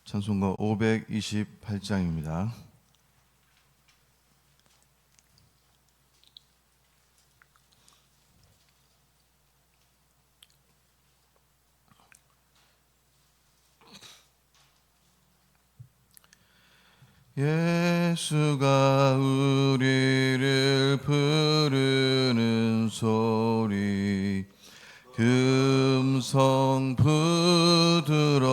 찬송가 528장입니다. 예수가 우리를 부르는 소리 금성 부드러워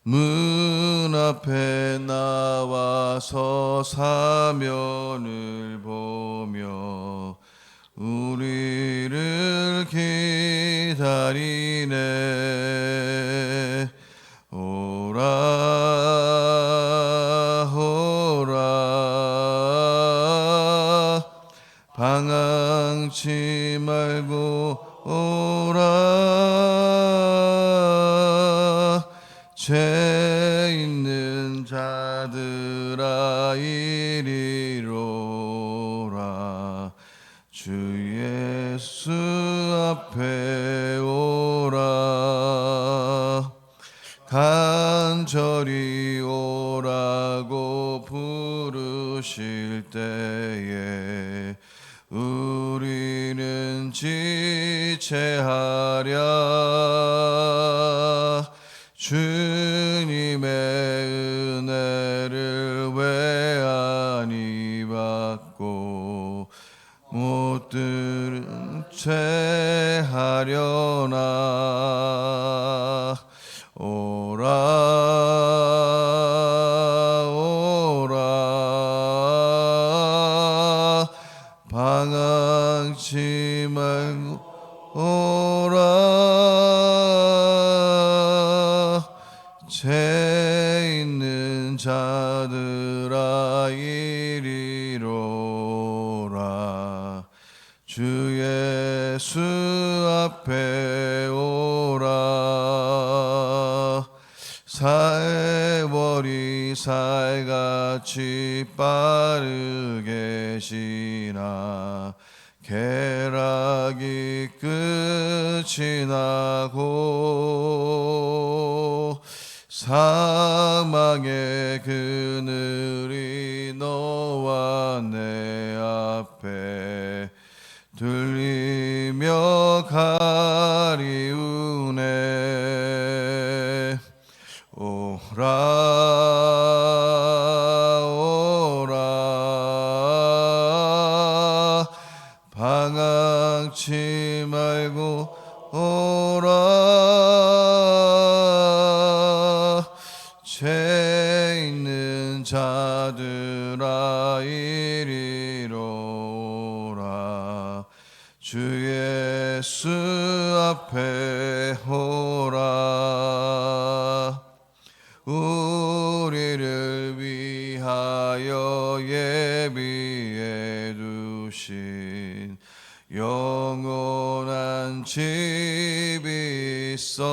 문 앞에 나와서 사면을 보며 우리를 기다리네. 오라 오라 방황치 말고 오라. 죄 있는 자들아 이리로라. 주 예수 앞에 오라. 간절히 오라고 부르실 때에 우리는 지체하랴. 주님의 은혜를 왜 아니 받고 못 들은 채 하려나. 오라 오라 방황치 말고 오라. 죄 있는 자들아 이리로라. 주 예수 앞에 오라. 세월이 살같이 빠르게 지나 쾌락이 끝이 나고 사망의 그늘이 너와 내 앞에 들리며 가리우네. 오라 오라 방황치 말고 오라. 죄 있는 자들아 이리로라. 주 예수 앞에 오라. 우리를 위하여 예비해 두신 영원한 집이 있어.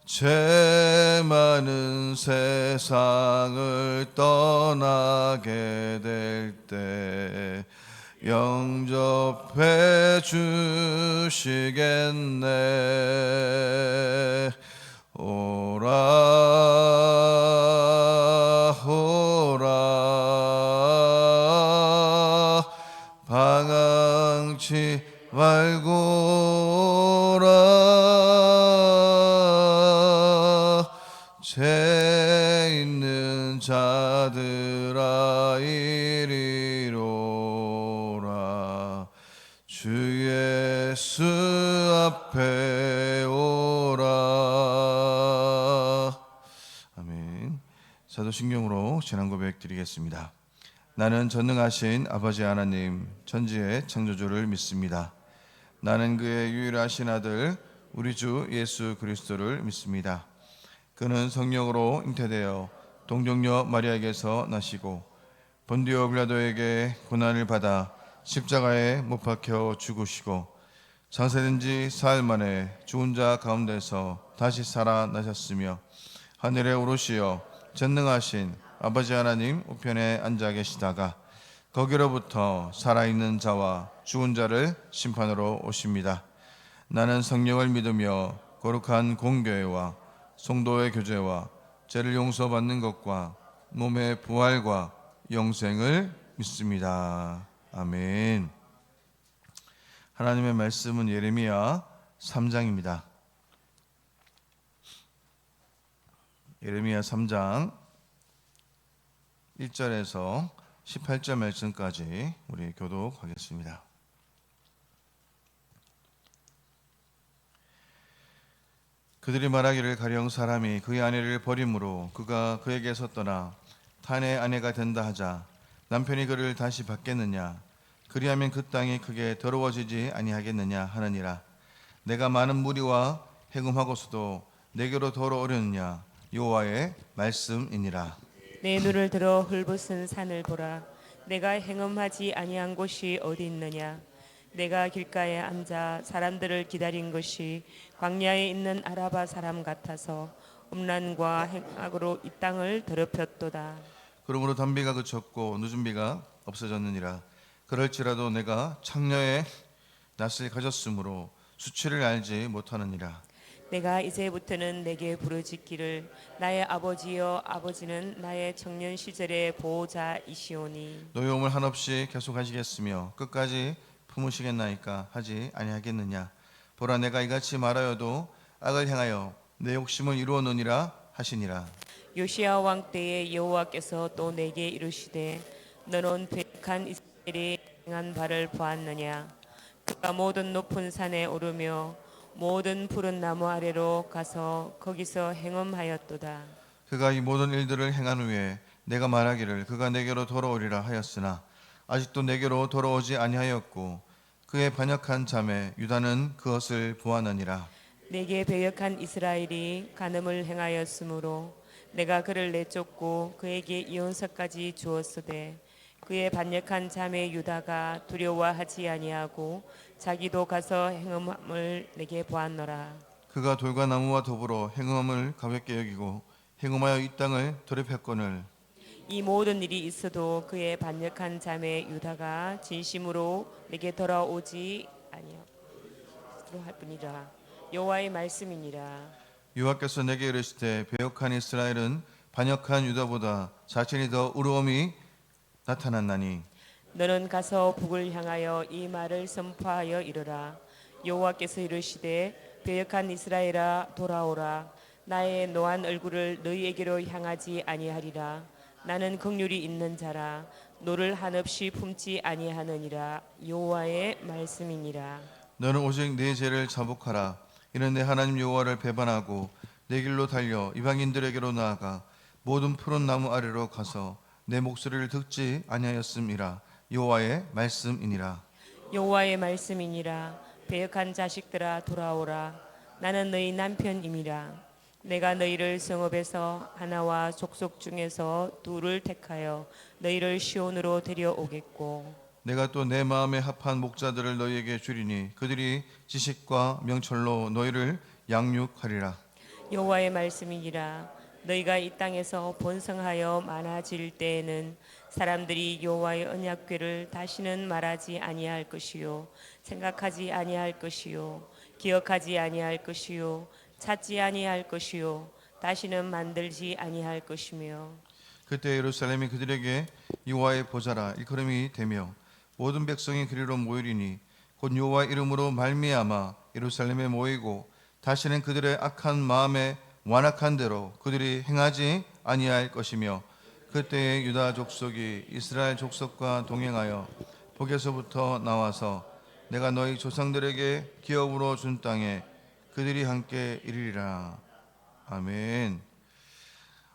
죄 많은 세상을 떠나게 될 때 영접해 주시겠네. 오라 오라 방황치 말고 오라. 죄 있는 자들아 이리로라. 주 예수 앞에 오라. 아멘. 사도신경으로 지난 고백 드리겠습니다. 나는 전능하신 아버지 하나님 천지의 창조주를 믿습니다. 나는 그의 유일하신 아들 우리 주 예수 그리스도를 믿습니다. 그는 성령으로 잉태되어 동정녀 마리아에게서 나시고 본디오 빌라도에게 고난을 받아 십자가에 못 박혀 죽으시고 장사된 지 사흘 만에 죽은 자 가운데서 다시 살아나셨으며 하늘에 오르시어 전능하신 아버지 하나님 우편에 앉아 계시다가 거기로부터 살아있는 자와 죽은 자를 심판으로 오십니다. 나는 성령을 믿으며 거룩한 공교회와 성도의 교제와 죄를 용서받는 것과 몸의 부활과 영생을 믿습니다. 아멘. 하나님의 말씀은 예레미야 3장입니다. 예레미야 3장 1절에서 18절 말씀까지 우리 교독하겠습니다. 그들이 말하기를 가령 사람이 그의 아내를 버림으로 그가 그에게서 떠나 타인의 아내가 된다 하자 남편이 그를 다시 받겠느냐? 그리하면 그 땅이 크게 더러워지지 아니하겠느냐 하느니라. 내가 많은 무리와 행음하고서도 내게로 돌아오려느냐? 여호와의 말씀이니라. 내 눈을 들어 헐벗은 산을 보라. 내가 행음하지 아니한 곳이 어디 있느냐? 내가 길가에 앉아 사람들을 기다린 것이 광야에 있는 아라바 사람 같아서 음란과 행악으로 이 땅을 더럽혔도다. 그러므로 단비가 그쳤고 늦은 비가 없어졌느니라. 그럴지라도 내가 창녀의 낯을 가졌으므로 수치를 알지 못하느니라. 내가 이제부터는 내게 부르짖기를 나의 아버지여 아버지는 나의 청년 시절의 보호자이시오니 노여움을 한없이 계속하시겠으며 끝까지 품으시겠나이까 하지 아니하겠느냐. 보라 내가 이같이 말하여도 악을 행하여 내 욕심을 이루었느니라 하시니라. 요시야 왕 때에 여호와께서 또 내게 이르시되 너는 백한 이스라엘이 행한 바를 보았느냐. 그가 모든 높은 산에 오르며 모든 푸른 나무 아래로 가서 거기서 행음하였도다. 그가 이 모든 일들을 행한 후에 내가 말하기를 그가 내게로 돌아오리라 하였으나 아직도 내게로 돌아오지 아니하였고 그의 반역한 자매 유다는 그것을 보았느니라. 내게 배역한 이스라엘이 간음을 행하였으므로 내가 그를 내쫓고 그에게 이혼서까지 주었으되 그의 반역한 자매 유다가 두려워하지 아니하고 자기도 가서 행음함을 내게 보았노라. 그가 돌과 나무와 더불어 행음함을 가볍게 여기고 행음하여 이 땅을 더럽혔거늘 이 모든 일이 있어도 그의 반역한 자매 유다가 진심으로 내게 돌아오지 아니하도록 할 뿐이라. 여호와의 말씀이니라. 여호와께서 내게 이르시되 배역한 이스라엘은 반역한 유다보다 자신이 더 의로움이 나타났나니 너는 가서 북을 향하여 이 말을 선포하여 이르라. 여호와께서 이르시되 배역한 이스라엘아 돌아오라. 나의 노한 얼굴을 너희에게로 향하지 아니하리라. 나는 긍휼이 있는 자라. 너를 한없이 품지 아니하느니라. 여호와의 말씀이니라. 너는 오직 내 죄를 자복하라. 이는 내 하나님 여호와를 배반하고 내 길로 달려 이방인들에게로 나아가 모든 푸른 나무 아래로 가서 내 목소리를 듣지 아니하였음이라. 여호와의 말씀이니라. 여호와의 말씀이니라. 배역한 자식들아 돌아오라. 나는 너희 남편임이라. 내가 너희를 성읍에서 하나와 족속 중에서 둘을 택하여 너희를 시온으로 데려오겠고 내가 또 내 마음에 합한 목자들을 너희에게 주리니 그들이 지식과 명철로 너희를 양육하리라. 여호와의 말씀이니라. 너희가 이 땅에서 번성하여 많아질 때에는 사람들이 여호와의 언약궤를 다시는 말하지 아니할 것이요 생각하지 아니할 것이요 기억하지 아니할 것이요 찾지 아니할 것이요 다시는 만들지 아니할 것이며 그때 예루살렘이 그들에게 여호와의 보좌라 일컬음이 되며 모든 백성이 그리로 모이리니 곧 여호와 이름으로 말미암아 예루살렘에 모이고 다시는 그들의 악한 마음에 완악한 대로 그들이 행하지 아니할 것이며 그때에 유다 족속이 이스라엘 족속과 동행하여 북에서부터 나와서 내가 너희 조상들에게 기업으로 준 땅에 그들이 함께 이르리라. 아멘.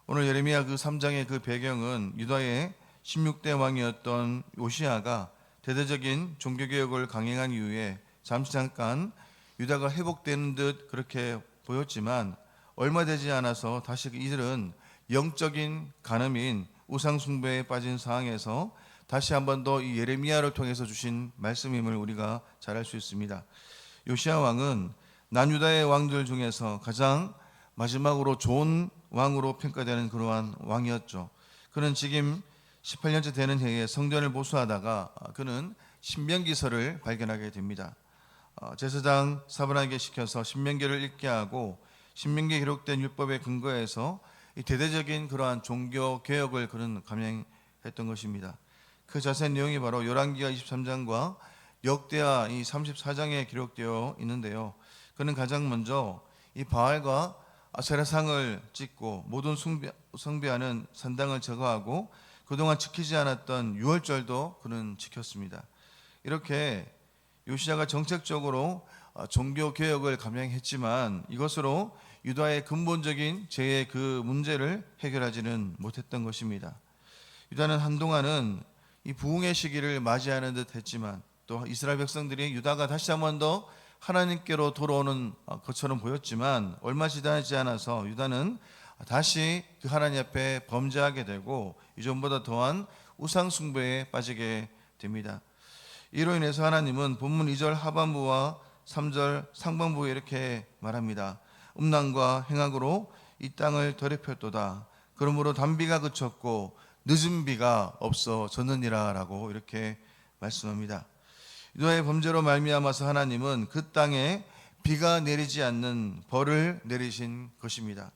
오늘 예레미야 그 3장의 그 배경은 유다의 16대 왕이었던 요시야가 대대적인 종교개혁을 강행한 이후에 잠깐 유다가 회복되는 듯 그렇게 보였지만 얼마 되지 않아서 다시 이들은 영적인 간음인 우상숭배에 빠진 상황에서 다시 한 번 더 이 예레미야를 통해서 주신 말씀임을 우리가 잘 알 수 있습니다. 요시야 왕은 남유다의 왕들 중에서 가장 마지막으로 좋은 왕으로 평가되는 그러한 왕이었죠. 그는 지금 18년째 되는 해에 성전을 보수하다가 그는 신명기서를 발견하게 됩니다. 제사장 사분에게 시켜서 신명기를 읽게 하고 신명기에 기록된 율법에 근거해서 이 대대적인 그러한 종교 개혁을 그는 감행했던 것입니다. 그 자세한 내용이 바로 열왕기하 23장과 역대하 이 34장에 기록되어 있는데요. 그는 가장 먼저 이 바알과 아세라상을 찍고 모든 숭배하는 산당을 제거하고 그동안 지키지 않았던 유월절도 그는 지켰습니다. 이렇게 요시야가 정책적으로 종교 개혁을 감행했지만 이것으로 유다의 근본적인 죄의 그 문제를 해결하지는 못했던 것입니다. 유다는 한동안은 이 부흥의 시기를 맞이하는 듯 했지만 또 이스라엘 백성들이 유다가 다시 한 번 더 하나님께로 돌아오는 것처럼 보였지만 얼마 지나지 않아서 유다는 다시 그 하나님 앞에 범죄하게 되고 이전보다 더한 우상 숭배에 빠지게 됩니다. 이로 인해서 하나님은 본문 2절 하반부와 3절 상반부에 이렇게 말합니다. 음란과 행악으로 이 땅을 더럽혔도다. 그러므로 단비가 그쳤고 늦은 비가 없어졌느니라 라고 이렇게 말씀합니다. 유다의 범죄로 말미암아서 하나님은 그 땅에 비가 내리지 않는 벌을 내리신 것입니다.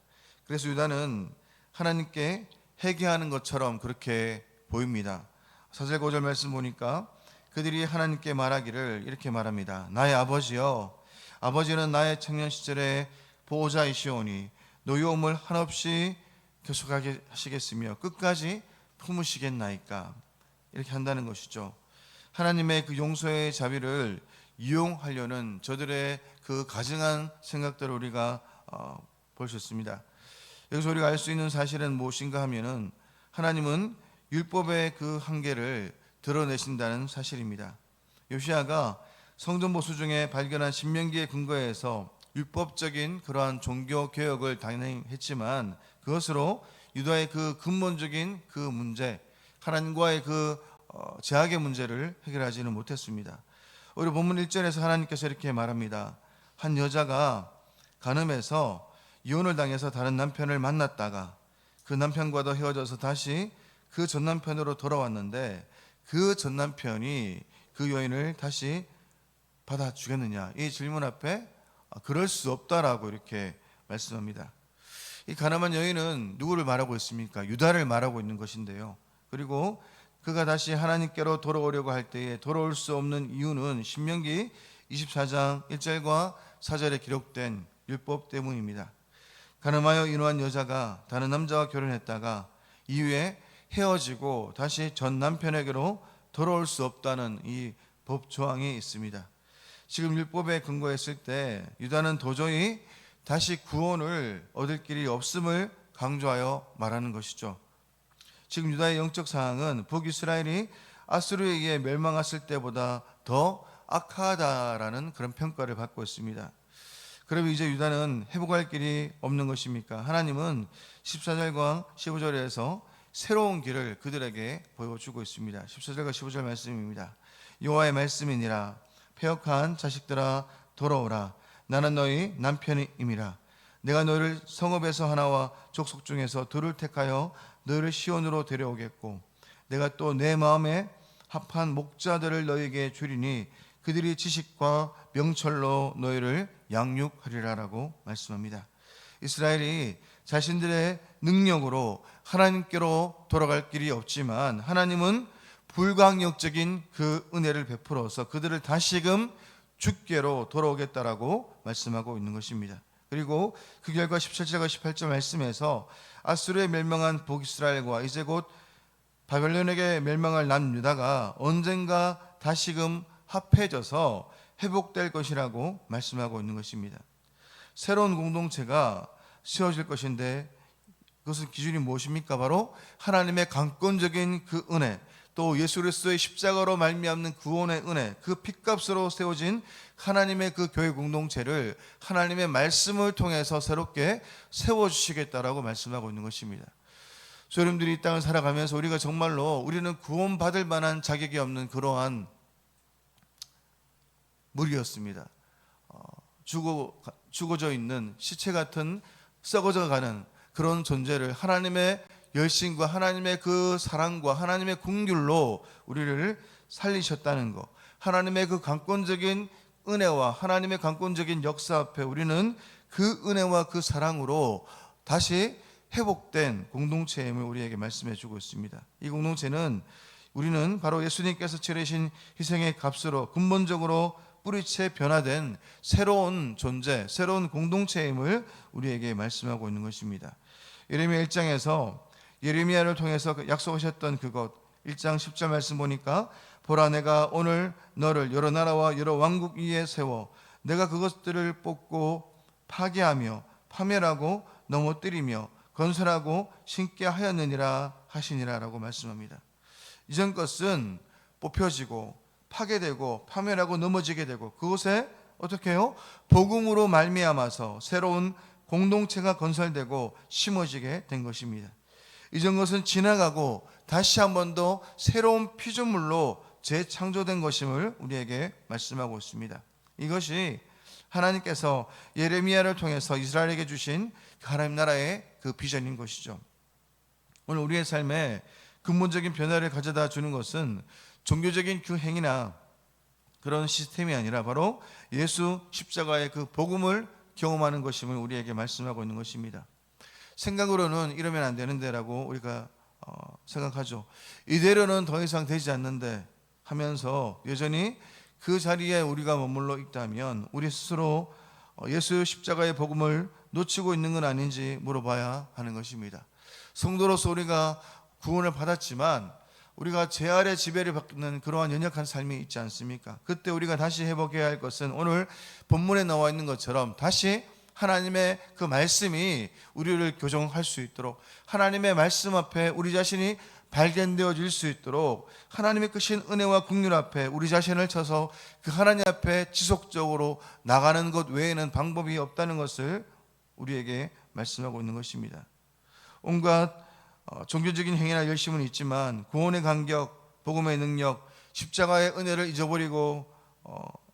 그래서 유다는 하나님께 회개하는 것처럼 그렇게 보입니다. 4절 5절 말씀 보니까 그들이 하나님께 말하기를 이렇게 말합니다. 나의 아버지여, 아버지는 나의 청년 시절에 보호자이시오니 노여움을 한없이 계속하게 하시겠으며 끝까지 품으시겠나이까. 이렇게 한다는 것이죠. 하나님의 그 용서의 자비를 이용하려는 저들의 그 가증한 생각들을 우리가 볼 수 있습니다. 여기서 우리가 알 수 있는 사실은 무엇인가 하면은 하나님은 율법의 그 한계를 드러내신다는 사실입니다. 요시야가 성전 보수 중에 발견한 신명기에 근거해서 율법적인 그러한 종교 개혁을 단행했지만 그것으로 유다의 그 근본적인 그 문제, 하나님과의 그 제약의 문제를 해결하지는 못했습니다. 우리 본문 1절에서 하나님께서 이렇게 말합니다. 한 여자가 간음해서 이혼을 당해서 다른 남편을 만났다가 그 남편과도 헤어져서 다시 그 전 남편으로 돌아왔는데 그 전 남편이 그 여인을 다시 받아주겠느냐, 이 질문 앞에 그럴 수 없다라고 이렇게 말씀합니다. 이 가늠한 여인은 누구를 말하고 있습니까? 유다를 말하고 있는 것인데요. 그리고 그가 다시 하나님께로 돌아오려고 할 때에 돌아올 수 없는 이유는 신명기 24장 1절과 4절에 기록된 율법 때문입니다. 가늠하여 인후한 여자가 다른 남자와 결혼했다가 이후에 헤어지고 다시 전 남편에게로 돌아올 수 없다는 이 법 조항이 있습니다. 지금 율법에 근거했을 때 유다는 도저히 다시 구원을 얻을 길이 없음을 강조하여 말하는 것이죠. 지금 유다의 영적 상황은 북이스라엘이 아수르에 의해 멸망했을 때보다 더 악하다라는 그런 평가를 받고 있습니다. 그러면 이제 유다는 회복할 길이 없는 것입니까? 하나님은 14절과 15절에서 새로운 길을 그들에게 보여주고 있습니다. 14절과 15절 말씀입니다. 여호와의 말씀이니라. 패역한 자식들아 돌아오라. 나는 너희 남편임이라. 내가 너희를 성읍에서 하나와 족속 중에서 둘을 택하여 너희를 시온으로 데려오겠고 내가 또 내 마음에 합한 목자들을 너희에게 주리니 그들이 지식과 명철로 너희를 양육하리라라고 말씀합니다. 이스라엘이 자신들의 능력으로 하나님께로 돌아갈 길이 없지만 하나님은 불강력적인 그 은혜를 베풀어서 그들을 다시금 주께로 돌아오겠다라고 말씀하고 있는 것입니다. 그리고 그 결과 17절과 18절 말씀에서 아수르에 멸망한 북이스라엘과 이제 곧 바벨론에게 멸망할 남유다가 언젠가 다시금 합해져서 회복될 것이라고 말씀하고 있는 것입니다. 새로운 공동체가 세워질 것인데 그것은 기준이 무엇입니까? 바로 하나님의 강권적인 그 은혜, 또 예수 그리스도의 십자가로 말미암는 구원의 은혜, 그 핏값으로 세워진 하나님의 그 교회 공동체를 하나님의 말씀을 통해서 새롭게 세워주시겠다라고 말씀하고 있는 것입니다. 여러분들이 이 땅을 살아가면서 우리가 정말로 우리는 구원받을 만한 자격이 없는 그러한 무리였습니다. 죽어져 있는 시체 같은 썩어져 가는 그런 존재를 하나님의 열심과 하나님의 그 사랑과 하나님의 긍휼로 우리를 살리셨다는 것, 하나님의 그 강권적인 은혜와 하나님의 강권적인 역사 앞에 우리는 그 은혜와 그 사랑으로 다시 회복된 공동체임을 우리에게 말씀해 주고 있습니다. 이 공동체는 우리는 바로 예수님께서 치르신 희생의 값으로 근본적으로 뿌리채 변화된 새로운 존재, 새로운 공동체임을 우리에게 말씀하고 있는 것입니다. 예레미야 1장에서 예레미야를 통해서 약속하셨던 그것, 1장 10절 말씀 보니까 보라, 내가 오늘 너를 여러 나라와 여러 왕국 위에 세워 내가 그것들을 뽑고 파괴하며 파멸하고 넘어뜨리며 건설하고 신게 하였느니라 하시니라 라고 말씀합니다. 이전 것은 뽑혀지고 파괴되고 파멸하고 넘어지게 되고 그곳에 어떻게 해요? 복음으로 말미암아서 새로운 공동체가 건설되고 심어지게 된 것입니다. 이전 것은 지나가고 다시 한 번 더 새로운 피조물로 재창조된 것임을 우리에게 말씀하고 있습니다. 이것이 하나님께서 예레미야를 통해서 이스라엘에게 주신 하나님 나라의 그 비전인 것이죠. 오늘 우리의 삶에 근본적인 변화를 가져다 주는 것은 종교적인 그 행위나 그런 시스템이 아니라 바로 예수 십자가의 그 복음을 경험하는 것임을 우리에게 말씀하고 있는 것입니다. 생각으로는 이러면 안 되는데라고 우리가 생각하죠. 이대로는 더 이상 되지 않는데 하면서 여전히 그 자리에 우리가 머물러 있다면 우리 스스로 예수 십자가의 복음을 놓치고 있는 건 아닌지 물어봐야 하는 것입니다. 성도로서 우리가 구원을 받았지만 우리가 죄 아래 지배를 받는 그러한 연약한 삶이 있지 않습니까? 그때 우리가 다시 회복해야 할 것은 오늘 본문에 나와 있는 것처럼 다시 하나님의 그 말씀이 우리를 교정할 수 있도록, 하나님의 말씀 앞에 우리 자신이 발견되어질 수 있도록 하나님의 크신 은혜와 긍휼 앞에 우리 자신을 쳐서 그 하나님 앞에 지속적으로 나가는 것 외에는 방법이 없다는 것을 우리에게 말씀하고 있는 것입니다. 온갖 종교적인 행위나 열심은 있지만 구원의 간격, 복음의 능력, 십자가의 은혜를 잊어버리고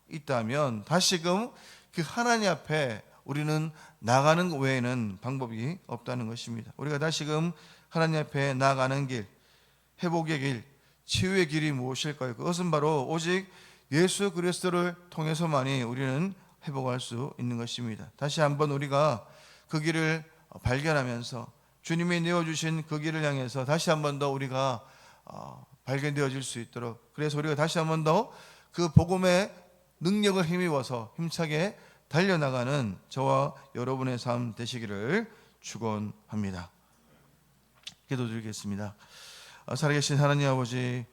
있다면 다시금 그 하나님 앞에 우리는 나가는 것 외에는 방법이 없다는 것입니다. 우리가 다시금 하나님 앞에 나가는 길, 회복의 길, 치유의 길이 무엇일까요? 그것은 바로 오직 예수 그리스도를 통해서만이 우리는 회복할 수 있는 것입니다. 다시 한번 우리가 그 길을 발견하면서 주님이 내어주신 그 길을 향해서 다시 한번 더 우리가 발견되어질 수 있도록, 그래서 우리가 다시 한번 더 그 복음의 능력을 힘입어서 힘차게 달려나가는 저와 여러분의 삶 되시기를 축원합니다. 기도드리겠습니다. 살아계신 하나님 아버지,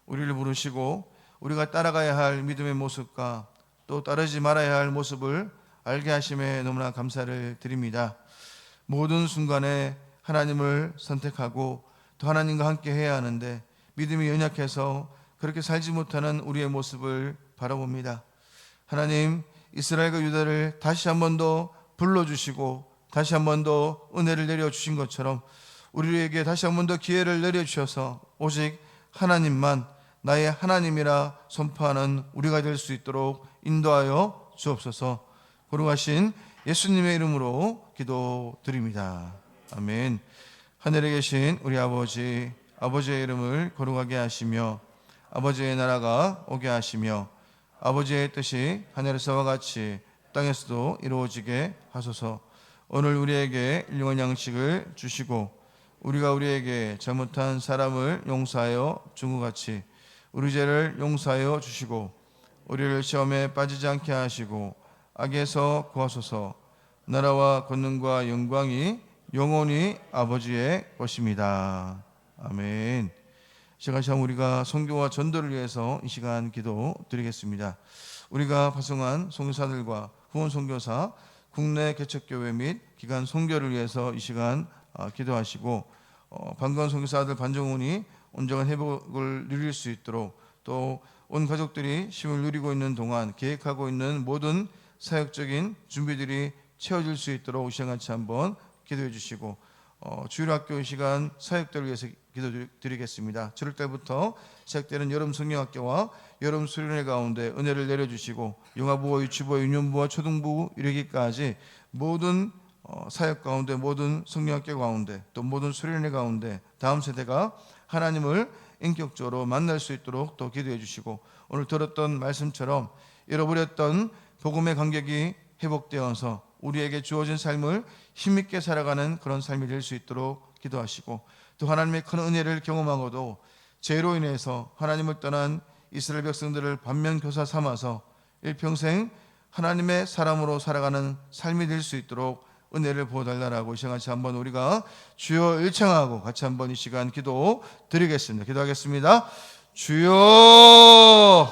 우리를 부르시고 우리가 따라가야 할 믿음의 모습과 또 따르지 말아야 할 모습을 알게 하심에 너무나 감사를 드립니다. 모든 순간에 하나님을 선택하고 또 하나님과 함께 해야 하는데 믿음이 연약해서 그렇게 살지 못하는 우리의 모습을 바라봅니다. 하나님, 이스라엘과 유다를 다시 한 번 더 불러주시고 다시 한 번 더 은혜를 내려주신 것처럼 우리에게 다시 한 번 더 기회를 내려주셔서 오직 하나님만 나의 하나님이라 선포하는 우리가 될 수 있도록 인도하여 주옵소서. 거룩하신 예수님의 이름으로 기도드립니다. 아멘. 하늘에 계신 우리 아버지, 아버지의 이름을 거룩하게 하시며 아버지의 나라가 오게 하시며 아버지의 뜻이 하늘에서와 같이 땅에서도 이루어지게 하소서. 오늘 우리에게 일용할 양식을 주시고 우리가 우리에게 잘못한 사람을 용서하여 준 것 같이 우리 죄를 용서하여 주시고 우리를 시험에 빠지지 않게 하시고 악에서 구하소서. 나라와 권능과 영광이 영원히 아버지의 것입니다. 아멘. 시간 우리가 선교와 전도를 위해서 이 시간 기도 드리겠습니다. 우리가 파송한 선교사들과 후원 선교사, 국내 개척교회 및 기간 선교를 위해서 이 시간 기도하시고 방건 선교사들 반정훈이 온전한 회복을 누릴 수 있도록 또 온 가족들이 쉼을 누리고 있는 동안 계획하고 있는 모든 사역적인 준비들이 채워질 수 있도록 이 시간 같이 한번 기도해 주시고 주일학교 시간 사역들을 위해서 기도드리겠습니다. 7월 달부터 시작되는 여름 성경학교와 여름 수련회 가운데 은혜를 내려주시고 영아부와 유치부와 유년부와 초등부 이르기까지 모든 사역 가운데 모든 성경학교 가운데 또 모든 수련회 가운데 다음 세대가 하나님을 인격적으로 만날 수 있도록 또 기도해 주시고 오늘 들었던 말씀처럼 잃어버렸던 복음의 간격이 회복되어서 우리에게 주어진 삶을 힘있게 살아가는 그런 삶이 될 수 있도록 기도하시고, 또 하나님의 큰 은혜를 경험하고도 죄로 인해서 하나님을 떠난 이스라엘 백성들을 반면교사 삼아서 일평생 하나님의 사람으로 살아가는 삶이 될 수 있도록 은혜를 부어달라고 이 시간 같이 한번 우리가 주여 일청하고 같이 한번 이 시간 기도 드리겠습니다. 기도하겠습니다. 주여